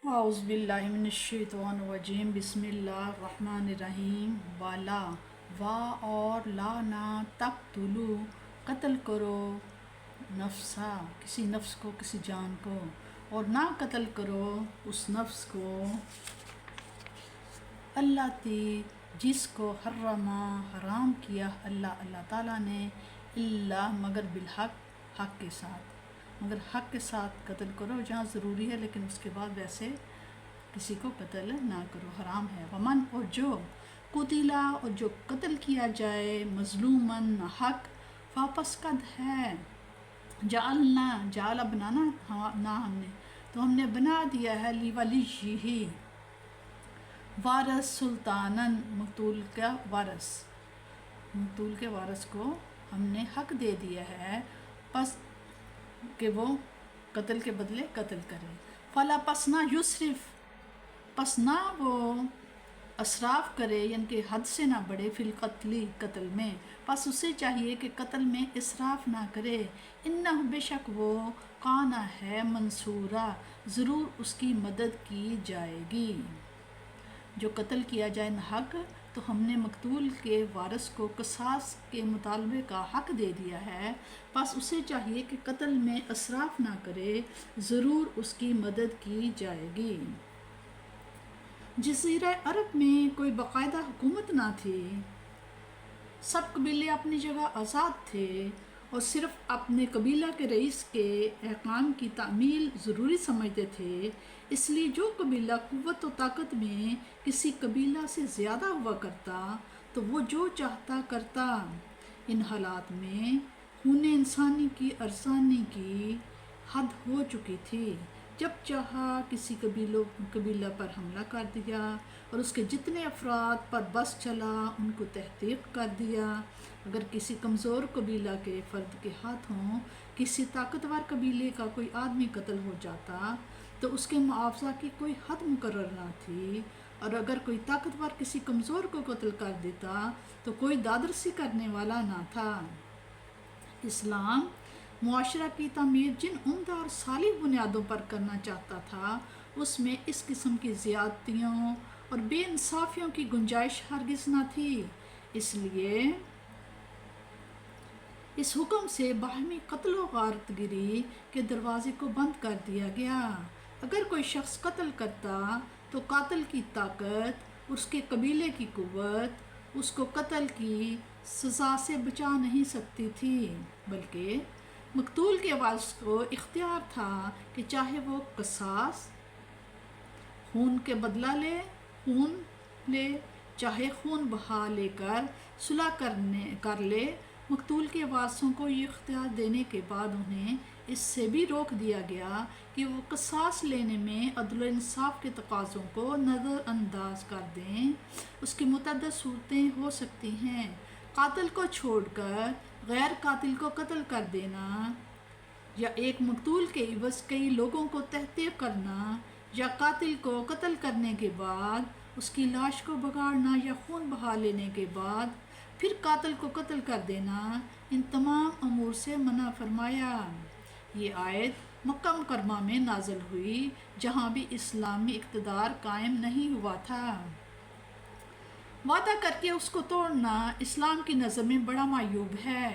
اعوذ باللہ من الشیطان الرجیم بسم اللہ الرحمن الرحیم والا وا اور لا نہ تقتلو قتل کرو نفسا کسی نفس کو کسی جان کو اور نہ قتل کرو اس نفس کو اللہ تی جس کو حرام کیا اللہ تعالیٰ نے اللہ مگر بالحق حق کے ساتھ مگر حق کے ساتھ قتل کرو جہاں ضروری ہے، لیکن اس کے بعد ویسے کسی کو قتل نہ کرو، حرام ہے۔ ومن اور جو قتلا اور جو قتل کیا جائے مظلومن حق واپس قد ہے جعلنا جعل بنانا نہ ہم نے تو ہم نے بنا دیا ہے لی ولی وارث سلطانن مقتول کے وارث کو ہم نے حق دے دیا ہے پس کہ وہ قتل کے بدلے قتل کرے۔ فلا پس نہ یسرف پس نہ وہ اسراف کرے، یعنی کہ حد سے نہ بڑھے فی القتل قتل میں، پس اسے چاہیے کہ قتل میں اسراف نہ کرے۔ انہ بے شک وہ کانا ہے منصورہ ضرور اس کی مدد کی جائے گی۔ جو قتل کیا جائے ناحق تو ہم نے مقتول کے وارث کو قصاص کے مطالبے کا حق دے دیا ہے، پس اسے چاہیے کہ قتل میں اسراف نہ کرے، ضرور اس کی مدد کی جائے گی۔ جزیرہ عرب میں کوئی باقاعدہ حکومت نہ تھی، سب قبیلے اپنی جگہ آزاد تھے اور صرف اپنے قبیلہ کے رئیس کے احکام کی تعمیل ضروری سمجھتے تھے، اس لیے جو قبیلہ قوت و طاقت میں کسی قبیلہ سے زیادہ ہوا کرتا تو وہ جو چاہتا کرتا۔ ان حالات میں خون انسانی کی ارزانی کی حد ہو چکی تھی، جب چاہا کسی قبیلہ پر حملہ کر دیا اور اس کے جتنے افراد پر بس چلا ان کو تحقیق کر دیا۔ اگر کسی کمزور قبیلہ کے فرد کے ہاتھوں کسی طاقتور قبیلے کا کوئی آدمی قتل ہو جاتا تو اس کے معاوضہ کی کوئی حد مقرر نہ تھی، اور اگر کوئی طاقتور کسی کمزور کو قتل کر دیتا تو کوئی دادرسی کرنے والا نہ تھا۔ اسلام معاشرہ کی تعمیر جن عمدہ اور صالح بنیادوں پر کرنا چاہتا تھا، اس میں اس قسم کی زیادتیوں اور بے انصافیوں کی گنجائش ہرگز نہ تھی۔ اس لیے اس حکم سے باہمی قتل و غارت گری کے دروازے کو بند کر دیا گیا۔ اگر کوئی شخص قتل کرتا تو قاتل کی طاقت، اس کے قبیلے کی قوت اس کو قتل کی سزا سے بچا نہیں سکتی تھی، بلکہ مقتول کے وارث کو اختیار تھا کہ چاہے وہ قصاص خون کے بدلہ لے چاہے خون بہا لے کر صلح کر لے۔ مقتول کے وارثوں کو یہ اختیار دینے کے بعد انہیں اس سے بھی روک دیا گیا کہ وہ قصاص لینے میں عدل و انصاف کے تقاضوں کو نظر انداز کر دیں۔ اس کی متعدد صورتیں ہو سکتی ہیں: قاتل کو چھوڑ کر غیر قاتل کو قتل کر دینا، یا ایک مقتول کے عوض کئی لوگوں کو تحقیق کرنا، یا قاتل کو قتل کرنے کے بعد اس کی لاش کو بگاڑنا، یا خون بہا لینے کے بعد پھر قاتل کو قتل کر دینا۔ ان تمام امور سے منع فرمایا۔ یہ آیت مکہ مکرمہ میں نازل ہوئی جہاں بھی اسلامی اقتدار قائم نہیں ہوا تھا۔ وعدہ کر کے اس کو توڑنا اسلام کی نظر میں بڑا معیوب ہے۔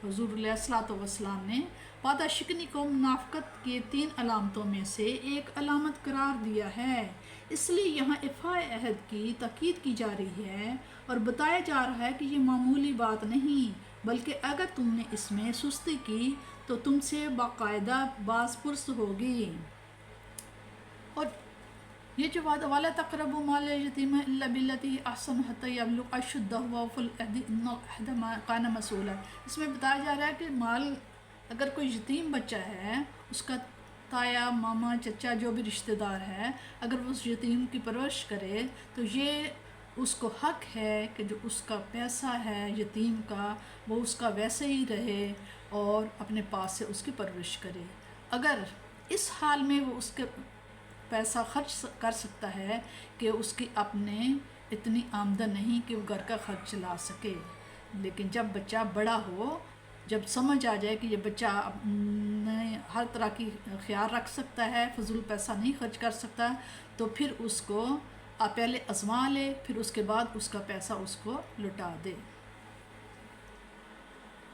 حضور علیہ الصلوۃ والسلام نے وعدہ شکنی کو منافقت کے 3 علامتوں میں سے ایک علامت قرار دیا ہے، اس لیے یہاں ایفاء عہد کی تاکید کی جا رہی ہے اور بتایا جا رہا ہے کہ یہ معمولی بات نہیں، بلکہ اگر تم نے اس میں سستی کی تو تم سے باقاعدہ باز پرس ہوگی۔ اور یہ جو وعدہ والا تقربوا مال الیتیم الا بالتی ہی احسن حتی یبلغ اشدہ وأوفوا العہد ان العہد کان مسئولا، اس میں بتایا جا رہا ہے کہ مال اگر کوئی یتیم بچہ ہے، اس کا تایا ماما چچا جو بھی رشتہ دار ہے، اگر وہ اس یتیم کی پرورش کرے تو یہ اس کو حق ہے کہ جو اس کا پیسہ ہے یتیم کا وہ اس کا ویسے ہی رہے اور اپنے پاس سے اس کی پرورش کرے۔ اگر اس حال میں وہ اس کے پیسہ خرچ کر سکتا ہے کہ اس کی اپنے اتنی آمدن نہیں کہ وہ گھر کا خرچ چلا سکے، لیکن جب بچہ بڑا ہو جب سمجھ آ جائے کہ یہ بچہ ہر طرح کی خیال رکھ سکتا ہے، فضول پیسہ نہیں خرچ کر سکتا، تو پھر اس کو پہلے آزما لے، پھر اس کے بعد اس کا پیسہ اس کو لوٹا دے۔